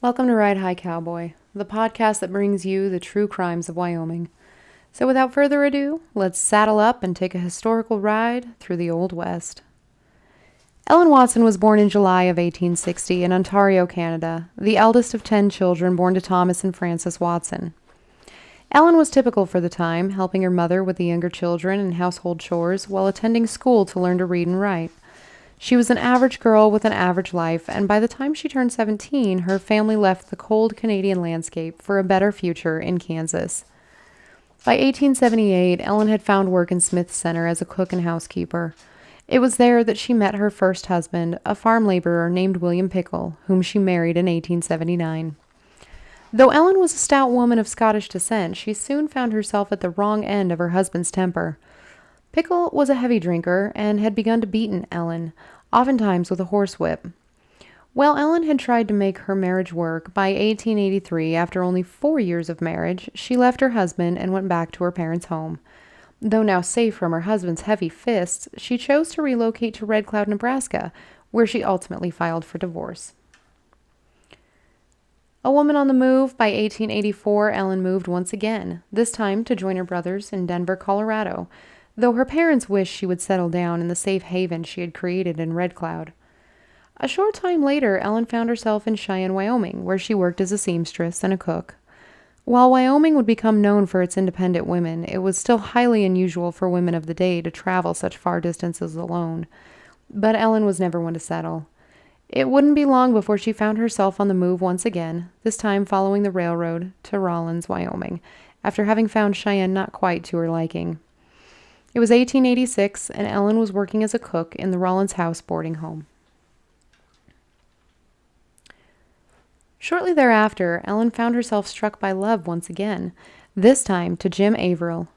Welcome to Ride High Cowboy, the podcast that brings you the true crimes of Wyoming. So without further ado, let's saddle up and take a historical ride through the Old West. Ellen Watson was born in July of 1860 in Ontario, Canada, the eldest of 10 children born to Thomas and Frances Watson. Ellen was typical for the time, helping her mother with the younger children and household chores while attending school to learn to read and write. She was an average girl with an average life, and by the time she turned 17, her family left the cold Canadian landscape for a better future in Kansas. By 1878, Ellen had found work in Smith Center as a cook and housekeeper. It was there that she met her first husband, a farm laborer named William Pickle, whom she married in 1879. Though Ellen was a stout woman of Scottish descent, she soon found herself at the wrong end of her husband's temper. Pickle was a heavy drinker and had begun to beaten Ellen, oftentimes with a horsewhip. While Ellen had tried to make her marriage work, by 1883, after only 4 years of marriage, she left her husband and went back to her parents' home. Though now safe from her husband's heavy fists, she chose to relocate to Red Cloud, Nebraska, where she ultimately filed for divorce. A woman on the move, by 1884, Ellen moved once again, this time to join her brothers in Denver, Colorado, though her parents wished she would settle down in the safe haven she had created in Red Cloud. A short time later, Ellen found herself in Cheyenne, Wyoming, where she worked as a seamstress and a cook. While Wyoming would become known for its independent women, it was still highly unusual for women of the day to travel such far distances alone. But Ellen was never one to settle. It wouldn't be long before she found herself on the move once again, this time following the railroad to Rawlins, Wyoming, after having found Cheyenne not quite to her liking. It was 1886, and Ellen was working as a cook in the Rawlins House boarding home. Shortly thereafter, Ellen found herself struck by love once again, this time to Jim Averill.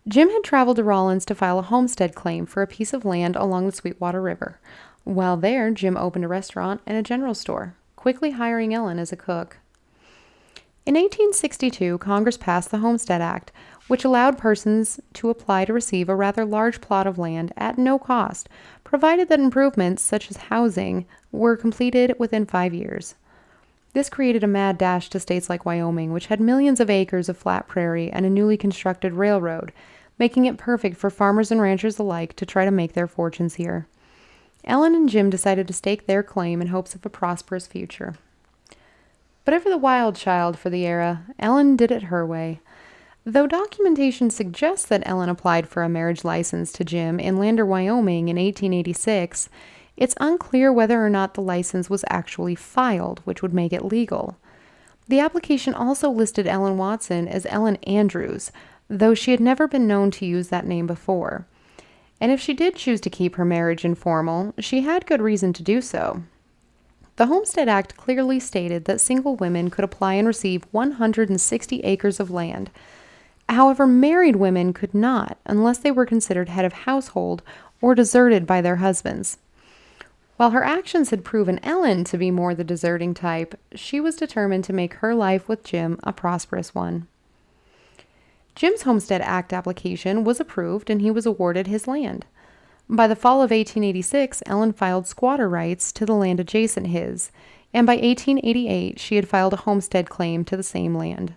Jim had traveled to Rawlins to file a homestead claim for a piece of land along the Sweetwater River. While there, Jim opened a restaurant and a general store, quickly hiring Ellen as a cook. In 1862, Congress passed the Homestead Act, which allowed persons to apply to receive a rather large plot of land at no cost, provided that improvements, such as housing, were completed within 5 years. This created a mad dash to states like Wyoming, which had millions of acres of flat prairie and a newly constructed railroad, making it perfect for farmers and ranchers alike to try to make their fortunes here. Ellen and Jim decided to stake their claim in hopes of a prosperous future. But ever the wild child for the era, Ellen did it her way. Though documentation suggests that Ellen applied for a marriage license to Jim in Lander, Wyoming in 1886, it's unclear whether or not the license was actually filed, which would make it legal. The application also listed Ellen Watson as Ellen Andrews, though she had never been known to use that name before. And if she did choose to keep her marriage informal, she had good reason to do so. The Homestead Act clearly stated that single women could apply and receive 160 acres of land. However, married women could not, unless they were considered head of household or deserted by their husbands. While her actions had proven Ellen to be more the deserting type, she was determined to make her life with Jim a prosperous one. Jim's Homestead Act application was approved and he was awarded his land. By the fall of 1886, Ellen filed squatter rights to the land adjacent his, and by 1888 she had filed a homestead claim to the same land.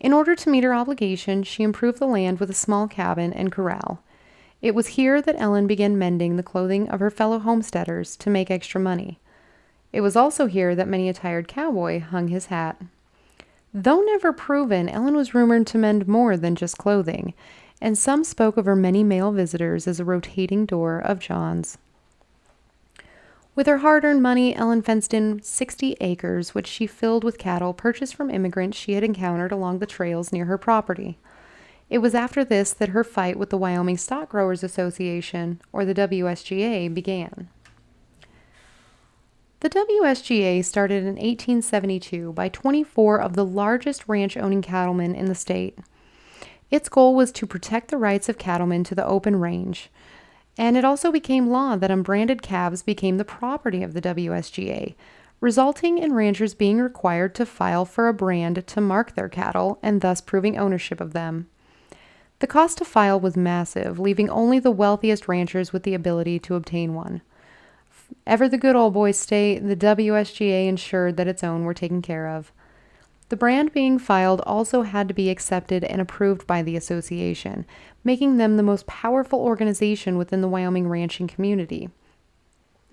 In order to meet her obligation, she improved the land with a small cabin and corral. It was here that Ellen began mending the clothing of her fellow homesteaders to make extra money. It was also here that many a tired cowboy hung his hat. Though never proven, Ellen was rumored to mend more than just clothing, and some spoke of her many male visitors as a rotating door of John's. With her hard-earned money, Ellen fenced in 60 acres, which she filled with cattle purchased from immigrants she had encountered along the trails near her property. It was after this that her fight with the Wyoming Stock Growers Association, or the WSGA, began. The WSGA started in 1872 by 24 of the largest ranch-owning cattlemen in the state. Its goal was to protect the rights of cattlemen to the open range, and it also became law that unbranded calves became the property of the WSGA, resulting in ranchers being required to file for a brand to mark their cattle and thus proving ownership of them. The cost to file was massive, leaving only the wealthiest ranchers with the ability to obtain one. ever the good old boys state, the WSGA ensured that its own were taken care of. The brand being filed also had to be accepted and approved by the association, making them the most powerful organization within the Wyoming ranching community.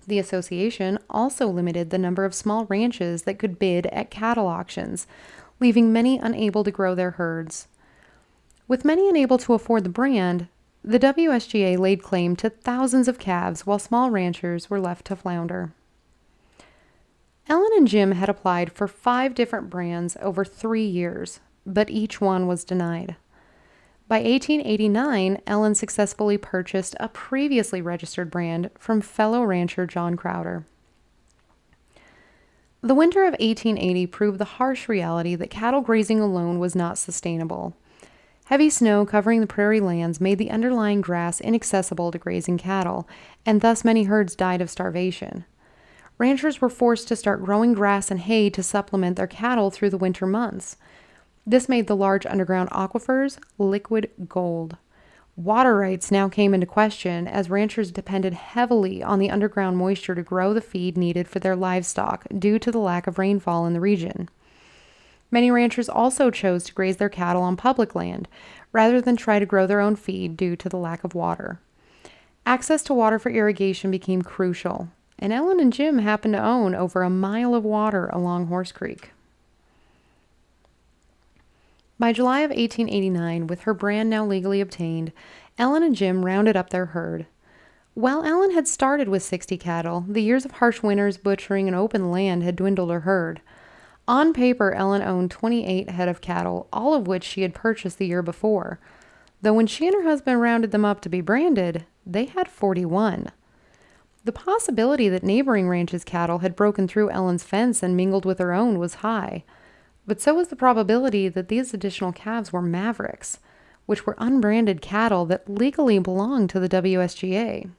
The association also limited the number of small ranches that could bid at cattle auctions, leaving many unable to grow their herds. With many unable to afford the brand, the WSGA laid claim to thousands of calves while small ranchers were left to flounder. Ellen and Jim had applied for 5 different brands over 3 years, but each one was denied. By 1889, Ellen successfully purchased a previously registered brand from fellow rancher John Crowder. The winter of 1880 proved the harsh reality that cattle grazing alone was not sustainable. Heavy snow covering the prairie lands made the underlying grass inaccessible to grazing cattle, and thus many herds died of starvation. Ranchers were forced to start growing grass and hay to supplement their cattle through the winter months. This made the large underground aquifers liquid gold. Water rights now came into question as ranchers depended heavily on the underground moisture to grow the feed needed for their livestock due to the lack of rainfall in the region. Many ranchers also chose to graze their cattle on public land rather than try to grow their own feed due to the lack of water. Access to water for irrigation became crucial, and Ellen and Jim happened to own over a mile of water along Horse Creek. By July of 1889, with her brand now legally obtained, Ellen and Jim rounded up their herd. While Ellen had started with 60 cattle, the years of harsh winters, butchering, and open land had dwindled her herd. On paper, Ellen owned 28 head of cattle, all of which she had purchased the year before, though when she and her husband rounded them up to be branded, they had 41. The possibility that neighboring ranches' cattle had broken through Ellen's fence and mingled with her own was high, but so was the probability that these additional calves were mavericks, which were unbranded cattle that legally belonged to the WSGA.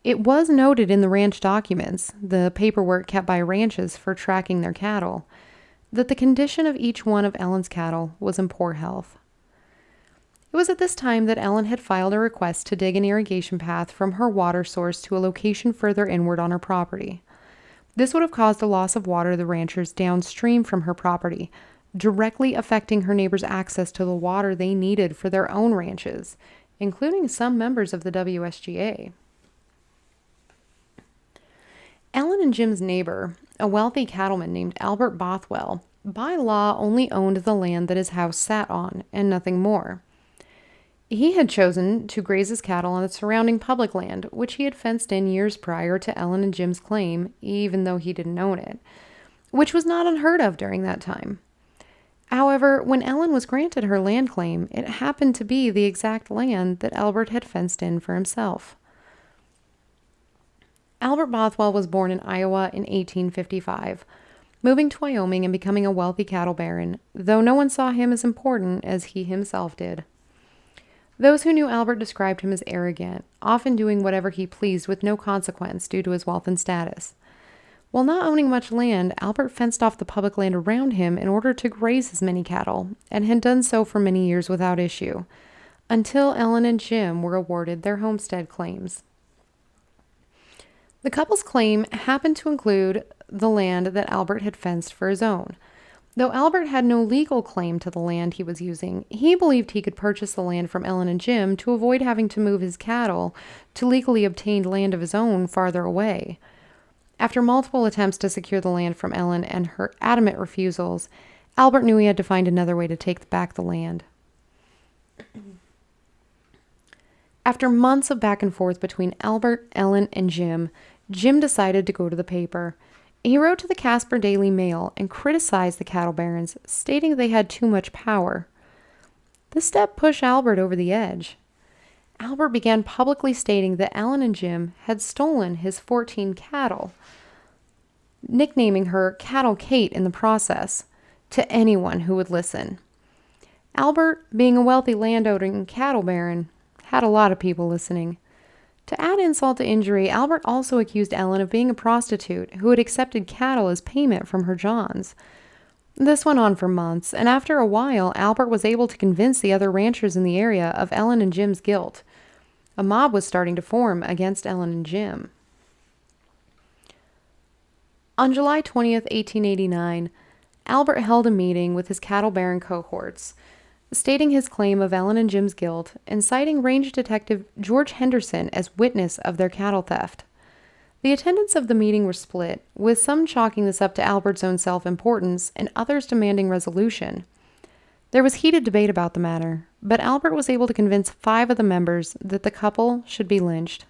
It was noted in the ranch documents, the paperwork kept by ranches for tracking their cattle, that the condition of each one of Ellen's cattle was in poor health. It was at this time that Ellen had filed a request to dig an irrigation path from her water source to a location further inward on her property. This would have caused a loss of water to the ranchers downstream from her property, directly affecting her neighbors' access to the water they needed for their own ranches, including some members of the WSGA. Ellen and Jim's neighbor, a wealthy cattleman named Albert Bothwell, by law only owned the land that his house sat on, and nothing more. He had chosen to graze his cattle on the surrounding public land, which he had fenced in years prior to Ellen and Jim's claim, even though he didn't own it, which was not unheard of during that time. However, when Ellen was granted her land claim, it happened to be the exact land that Albert had fenced in for himself. Albert Bothwell was born in Iowa in 1855, moving to Wyoming and becoming a wealthy cattle baron, though no one saw him as important as he himself did. Those who knew Albert described him as arrogant, often doing whatever he pleased with no consequence due to his wealth and status. While not owning much land, Albert fenced off the public land around him in order to graze his many cattle, and had done so for many years without issue, until Ellen and Jim were awarded their homestead claims. The couple's claim happened to include the land that Albert had fenced for his own. Though Albert had no legal claim to the land he was using, he believed he could purchase the land from Ellen and Jim to avoid having to move his cattle to legally obtained land of his own farther away. After multiple attempts to secure the land from Ellen and her adamant refusals, Albert knew he had to find another way to take back the land. After months of back and forth between Albert, Ellen, and Jim decided to go to the paper. He wrote to the Casper Daily Mail and criticized the cattle barons, stating they had too much power. This step pushed Albert over the edge. Albert began publicly stating that Ellen and Jim had stolen his 14 cattle, nicknaming her Cattle Kate in the process, to anyone who would listen. Albert, being a wealthy landowner and cattle baron, had a lot of people listening. To add insult to injury, Albert also accused Ellen of being a prostitute who had accepted cattle as payment from her Johns. This went on for months, and after a while, Albert was able to convince the other ranchers in the area of Ellen and Jim's guilt. A mob was starting to form against Ellen and Jim. On July 20th, 1889, Albert held a meeting with his cattle baron cohorts, stating his claim of Ellen and Jim's guilt and citing range detective George Henderson as witness of their cattle theft. The attendants of the meeting were split, with some chalking this up to Albert's own self-importance and others demanding resolution. There was heated debate about the matter, but Albert was able to convince 5 of the members that the couple should be lynched.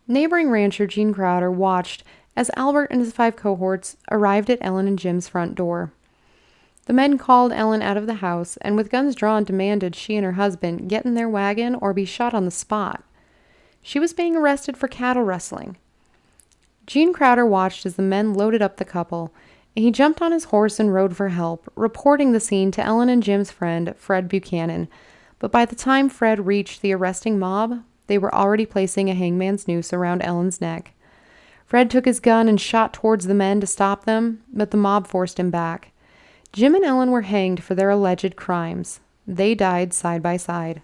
Neighboring rancher Gene Crowder watched as Albert and his 5 cohorts arrived at Ellen and Jim's front door. The men called Ellen out of the house and with guns drawn demanded she and her husband get in their wagon or be shot on the spot. She was being arrested for cattle rustling. Gene Crowder watched as the men loaded up the couple, and he jumped on his horse and rode for help, reporting the scene to Ellen and Jim's friend, Fred Buchanan. But by the time Fred reached the arresting mob, they were already placing a hangman's noose around Ellen's neck. Fred took his gun and shot towards the men to stop them, but the mob forced him back. Jim and Ellen were hanged for their alleged crimes. They died side by side.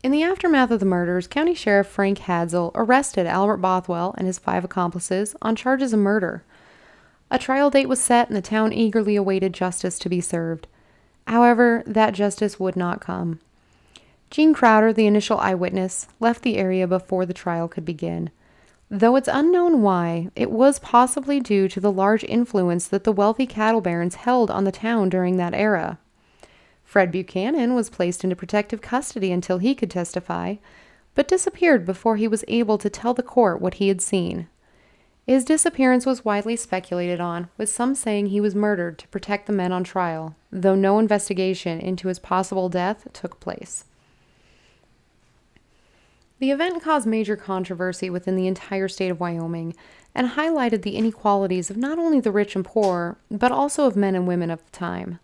In the aftermath of the murders, County Sheriff Frank Hadsell arrested Albert Bothwell and his 5 accomplices on charges of murder. A trial date was set and the town eagerly awaited justice to be served. However, that justice would not come. Gene Crowder, the initial eyewitness, left the area before the trial could begin. Though it's unknown why, it was possibly due to the large influence that the wealthy cattle barons held on the town during that era. Fred Buchanan was placed into protective custody until he could testify, but disappeared before he was able to tell the court what he had seen. His disappearance was widely speculated on, with some saying he was murdered to protect the men on trial, though no investigation into his possible death took place. The event caused major controversy within the entire state of Wyoming and highlighted the inequalities of not only the rich and poor, but also of men and women of the time.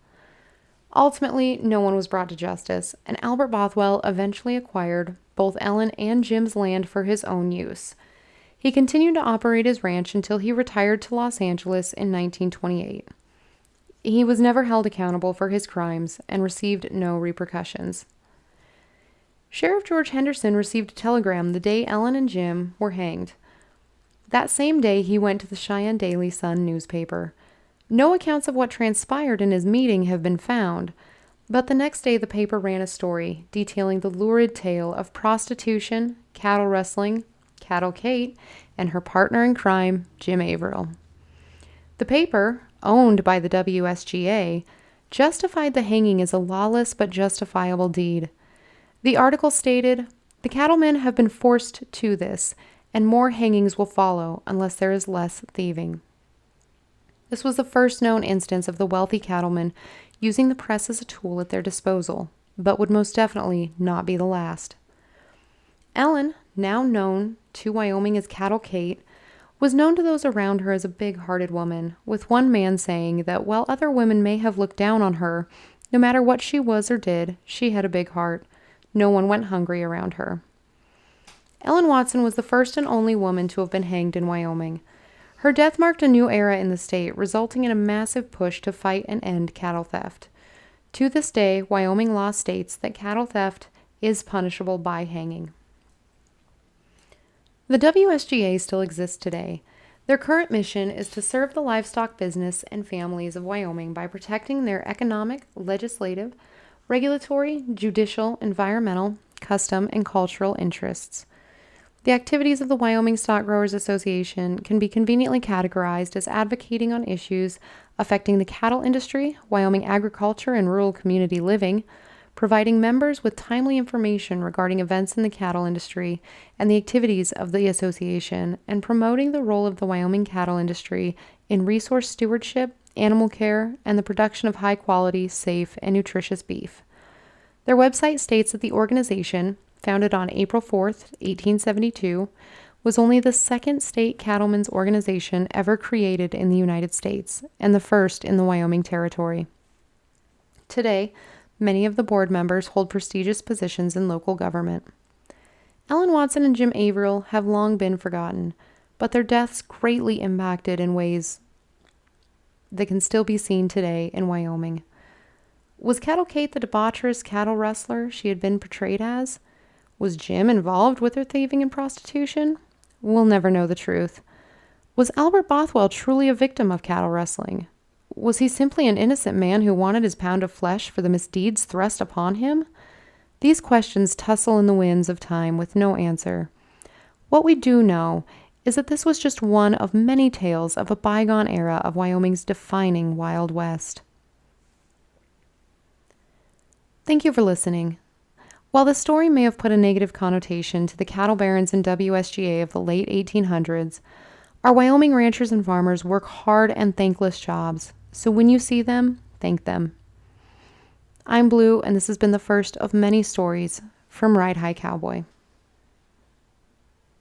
Ultimately, no one was brought to justice, and Albert Bothwell eventually acquired both Ellen and Jim's land for his own use. He continued to operate his ranch until he retired to Los Angeles in 1928. He was never held accountable for his crimes and received no repercussions. Sheriff George Henderson received a telegram the day Ellen and Jim were hanged. That same day, he went to the Cheyenne Daily Sun newspaper. No accounts of what transpired in his meeting have been found, but the next day the paper ran a story detailing the lurid tale of prostitution, cattle rustling, Cattle Kate, and her partner in crime, Jim Averill. The paper, owned by the WSGA, justified the hanging as a lawless but justifiable deed. The article stated, "The cattlemen have been forced to this, and more hangings will follow unless there is less thieving." This was the first known instance of the wealthy cattlemen using the press as a tool at their disposal, but would most definitely not be the last. Ellen, now known to Wyoming as Cattle Kate, was known to those around her as a big-hearted woman, with one man saying that while other women may have looked down on her, no matter what she was or did, she had a big heart. No one went hungry around her. Ellen Watson was the first and only woman to have been hanged in Wyoming. Her death marked a new era in the state, resulting in a massive push to fight and end cattle theft. To this day, Wyoming law states that cattle theft is punishable by hanging. The WSGA still exists today. Their current mission is to serve the livestock business and families of Wyoming by protecting their economic, legislative, regulatory, judicial, environmental, custom, and cultural interests. The activities of the Wyoming Stock Growers Association can be conveniently categorized as advocating on issues affecting the cattle industry, Wyoming agriculture, and rural community living, providing members with timely information regarding events in the cattle industry and the activities of the association, and promoting the role of the Wyoming cattle industry in resource stewardship, animal care, and the production of high-quality, safe, and nutritious beef. Their website states that the organization, founded on April 4th, 1872, was only the second state cattlemen's organization ever created in the United States and the first in the Wyoming Territory. Today, many of the board members hold prestigious positions in local government. Ellen Watson and Jim Averill have long been forgotten, but their deaths greatly impacted in ways that can still be seen today in Wyoming. Was Cattle Kate the debaucherous cattle rustler she had been portrayed as? Was Jim involved with her thieving and prostitution? We'll never know the truth. Was Albert Bothwell truly a victim of cattle rustling? Was he simply an innocent man who wanted his pound of flesh for the misdeeds thrust upon him? These questions tussle in the winds of time with no answer. What we do know is that this was just one of many tales of a bygone era of Wyoming's defining Wild West. Thank you for listening. While the story may have put a negative connotation to the cattle barons and WSGA of the late 1800s, our Wyoming ranchers and farmers work hard and thankless jobs, so when you see them, thank them. I'm Blue, and this has been the first of many stories from Ride High Cowboy.